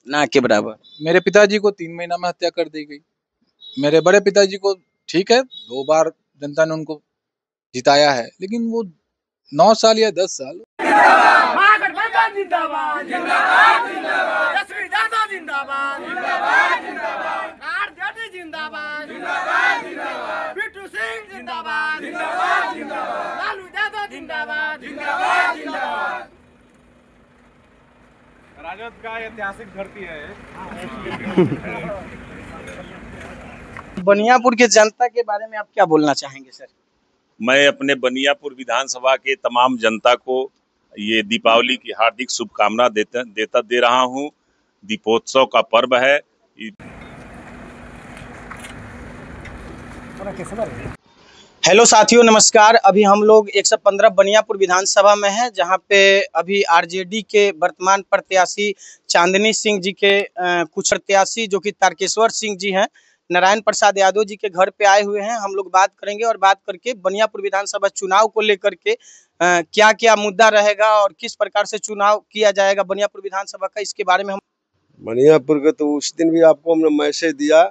ना के बराबर। मेरे पिताजी को 3 महीना में हत्या कर दी गई। मेरे बड़े पिताजी को ठीक है 2 बार जनता ने उनको जिताया है, लेकिन वो 9 साल या 10 साल। महागठबंधन जिंदाबाद जिंदाबाद जिंदाबाद, जसवीर यादव जिंदाबाद जिंदाबाद जिंदाबाद, आरजेडी जिंदाबाद जिंदाबाद जिंदाबाद, बिट्टू सिंह जिंदाबाद जिंदाबाद जिंदाबाद, लालू यादव जिंदाबाद जिंदाबाद जिंदाबाद। राजद का ऐतिहासिक धरती है। बनियापुर के जनता के बारे में आप क्या बोलना चाहेंगे सर? मैं अपने बनियापुर विधानसभा के तमाम जनता को ये दीपावली की हार्दिक शुभकामना दे रहा हूँ। दीपोत्सव का पर्व है। हेलो साथियों, नमस्कार। अभी हम लोग 115 बनियापुर विधानसभा में हैं, जहां पे अभी आरजेडी के वर्तमान प्रत्याशी चांदनी सिंह जी के कुछ प्रत्याशी जो कि तारकेश्वर सिंह जी हैं, नारायण प्रसाद यादव जी के घर पे आए हुए हैं। हम लोग बात करेंगे और बात करके बनियापुर विधानसभा चुनाव को लेकर के क्या क्या मुद्दा रहेगा और किस प्रकार से चुनाव किया जाएगा बनियापुर विधानसभा का, इसके बारे में हम बनियापुर के तो उस दिन भी आपको हमने मैसेज दिया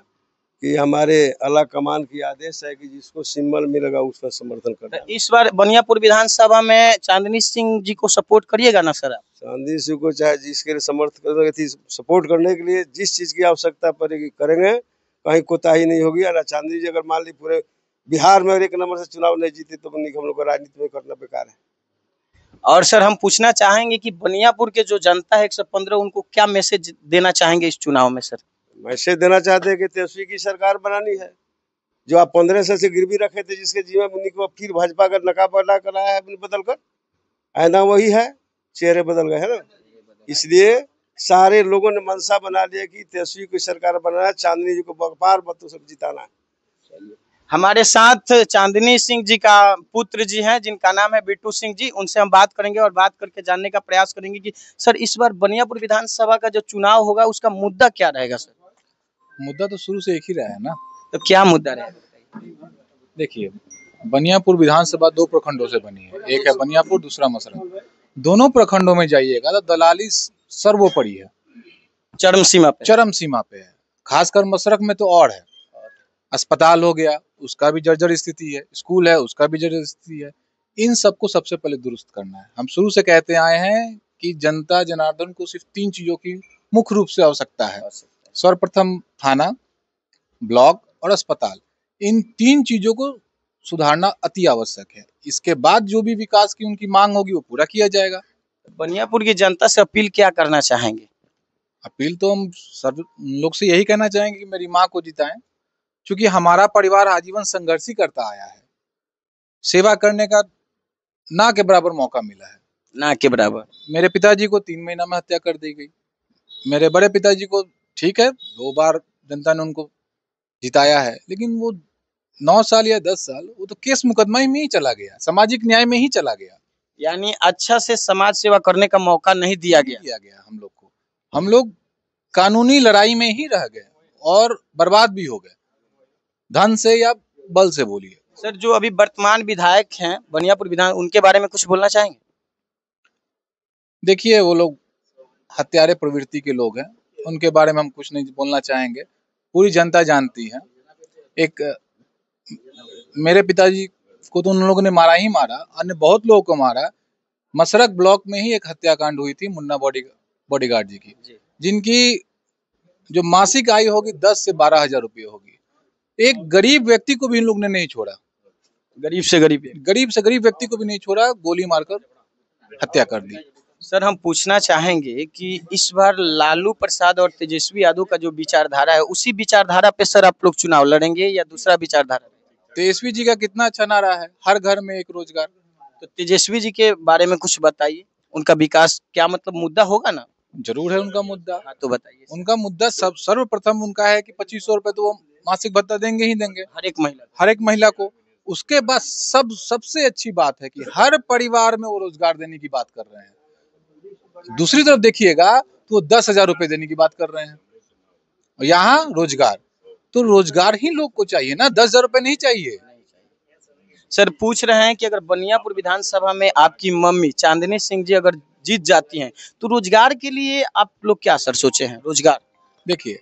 कि हमारे आला कमान की आदेश है कि जिसको सिंबल मिलेगा उसका समर्थन करना। इस बार बनियापुर विधानसभा में चांदनी सिंह जी को सपोर्ट करिएगा ना सर? आप चांदनी सिंह को चाहे जिसके लिए सपोर्ट करने के लिए जिस चीज की आवश्यकता पड़ेगी करेंगे, कहीं कोताही नहीं होगी। अगर चांदनी जी अगर मान ली पूरे बिहार में 1 नंबर से चुनाव नहीं जीते तो हम लोग को राजनीति में करना बेकार है। और सर हम पूछना चाहेंगे कि बनियापुर के जो जनता है 115, उनको क्या मैसेज देना चाहेंगे इस चुनाव में सर? मैसेज देना चाहते हैं कि तेजस्वी की सरकार बनानी है। जो आप 15 साल से गिरवी रखे थे, जिसके जीवन में उन्हीं को फिर भाजपा का नकाब अदा कराया है बदल कर। आईना वही है, चेहरे बदल गए हैं ना। इसलिए सारे लोगों ने मनसा बना लिया कि तेजस्वी की सरकार बनाना, चांदनी जी को बार मतों से जिताना है। हमारे साथ चांदनी सिंह जी का पुत्र जी हैं, जिनका नाम है बिट्टू सिंह जी। उनसे हम बात करेंगे और बात करके जानने का प्रयास करेंगे कि सर इस बार बनियापुर विधानसभा का जो चुनाव होगा उसका मुद्दा क्या रहेगा सर? मुद्दा तो शुरू से एक ही रहा है ना। तो क्या मुद्दा रहेगा? देखिए, बनियापुर विधानसभा 2 प्रखंडों से बनी है। एक है बनियापुर, दूसरा मसरख। दोनों प्रखंडों में जाइएगा तो दलाली सर्वोपरि है, चरम सीमा पे है। खासकर मसरख में तो और है। अस्पताल हो गया, उसका भी जर्जर स्थिति है। स्कूल है, उसका भी जर्जर स्थिति है। इन सबको सबसे पहले दुरुस्त करना है। हम शुरू से कहते आए हैं कि जनता जनार्दन को सिर्फ 3 चीजों की मुख्य रूप से आवश्यकता है। सर्वप्रथम थाना, ब्लॉक और अस्पताल। इन 3 चीजों को सुधारना अति आवश्यक है। इसके बाद जो भी विकास की उनकी मांग होगी वो पूरा किया जाएगा। बनियापुर की जनता से अपील क्या करना चाहेंगे? अपील तो हम सब लोग से यही कहना चाहेंगे कि मेरी माँ को जिताएं, क्योंकि हमारा परिवार आजीवन संघर्ष ही करता आया है। सेवा करने का ना के बराबर मौका मिला है। ना के बराबर। मेरे पिताजी को 3 महीना में हत्या कर दी गई। मेरे बड़े पिताजी को ठीक है 2 बार जनता ने उनको जिताया है, लेकिन वो 9 साल या 10 साल वो तो केस मुकदमा में ही चला गया, सामाजिक न्याय में ही चला गया। यानी अच्छा से समाज सेवा करने का मौका नहीं दिया गया हम लोग को। हम लोग कानूनी लड़ाई में ही रह गए और बर्बाद भी हो गए, धन से या बल से बोलिए। सर जो अभी वर्तमान विधायक हैं बनियापुर विधान, उनके बारे में कुछ बोलना चाहेंगे? देखिए, वो लोग हत्यारे प्रवृत्ति के लोग हैं, उनके बारे में हम कुछ नहीं बोलना चाहेंगे। पूरी जनता जानती है। एक मेरे पिताजी को तो उन लोगों ने मारा ही मारा, अन्य बहुत लोगों को मारा। मसरख ब्लॉक में ही एक हत्याकांड हुई थी मुन्ना बॉडीगार्ड जी की, जिनकी जो मासिक आय होगी 10 से 12 हजार रुपये होगी। एक गरीब व्यक्ति को भी इन लोग ने नहीं छोड़ा। गरीब से गरीब व्यक्ति को भी नहीं छोड़ा, गोली मारकर हत्या कर दी। सर हम पूछना चाहेंगे कि इस बार लालू प्रसाद और तेजस्वी यादव का जो विचारधारा है, उसी विचारधारा पे सर आप लोग चुनाव लड़ेंगे या दूसरा विचारधारा? तेजस्वी जी का कितना अच्छा नारा है, हर घर में एक रोजगार। तो तेजस्वी जी के बारे में कुछ बताइए। उनका विकास क्या मतलब मुद्दा होगा ना? जरूर है उनका मुद्दा। हाँ तो बताइए। उनका मुद्दा सर्वप्रथम उनका है कि 2500 रुपए तो वो मासिक भत्ता देंगे ही देंगे हर एक महिला को। उसके बाद सबसे अच्छी बात है कि हर परिवार में वो रोजगार देने की बात कर रहे हैं। दूसरी तरफ देखिएगा तो 10,000 रुपए देने की बात कर रहे हैं। यहाँ रोजगार, तो रोजगार ही लोग को चाहिए ना, 10,000 रुपए नहीं चाहिए। सर पूछ रहे हैं कि अगर बनियापुर विधानसभा में आपकी मम्मी चांदनी सिंह जी अगर जीत जाती हैं। तो रोजगार के लिए आप लोग क्या सर सोचे हैं? रोजगार देखिए,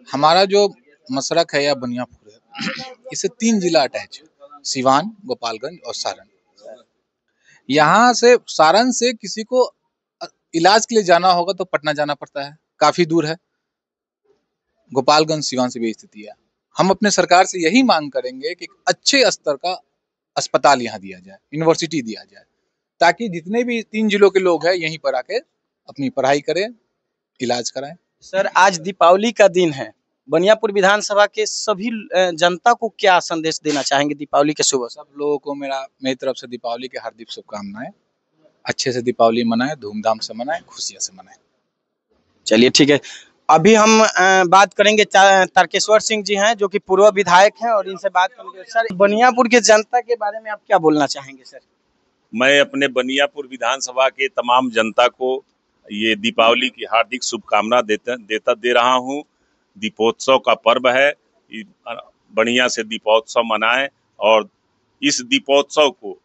हमारा जो मसरक है या बनियापुर है, इससे 3 जिला अटैच है, सिवान, गोपालगंज और सारण। यहाँ से सारण से किसी को इलाज के लिए जाना होगा तो पटना जाना पड़ता है, काफी दूर है। गोपालगंज सिवान से भी स्थिति है। हम अपने सरकार से यही मांग करेंगे कि अच्छे स्तर का अस्पताल यहाँ दिया जाए, यूनिवर्सिटी दिया जाए, ताकि जितने भी 3 जिलों के लोग हैं यहीं पर आके अपनी पढ़ाई करें, इलाज कराएं। सर आज दीपावली का दिन है, बनियापुर विधानसभा के सभी जनता को क्या संदेश देना चाहेंगे दीपावली के शुभ? सब लोगों को मेरी तरफ से दीपावली की हार्दिक शुभकामनाएं। अच्छे से दीपावली मनाएं, धूमधाम से मनाएं, खुशियां से मनाएं। चलिए ठीक है, अभी हम बात करेंगे तारकेश्वर सिंह जी हैं जो कि पूर्व विधायक हैं और इनसे बात करेंगे। सर बनियापुर के जनता के बारे में आप क्या बोलना चाहेंगे सर? मैं अपने बनियापुर विधानसभा के तमाम जनता को ये दीपावली की हार्दिक शुभकामना दे रहा हूँ। दीपोत्सव का पर्व है, बढ़िया से दीपोत्सव मनाएं और इस दीपोत्सव को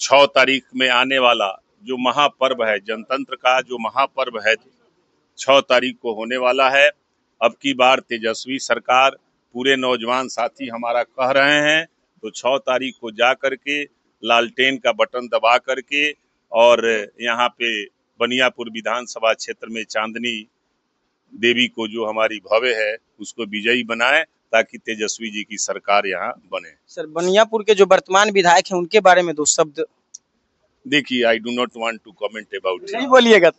6 तारीख में आने वाला जो महापर्व है, जनतंत्र का जो महापर्व है, 6 तारीख को होने वाला है। अब की बार तेजस्वी सरकार, पूरे नौजवान साथी हमारा कह रहे हैं, तो 6 तारीख को जा करके लालटेन का बटन दबा करके और यहाँ पे बनियापुर विधानसभा क्षेत्र में चांदनी देवी को जो हमारी भव्य है उसको विजयी बनाए, ताकि तेजस्वी जी की सरकार यहाँ बने। सर बनियापुर के जो वर्तमान विधायक हैं उनके बारे में 2 शब्द। देखिए, I do not want to comment about. नहीं बोलिएगा।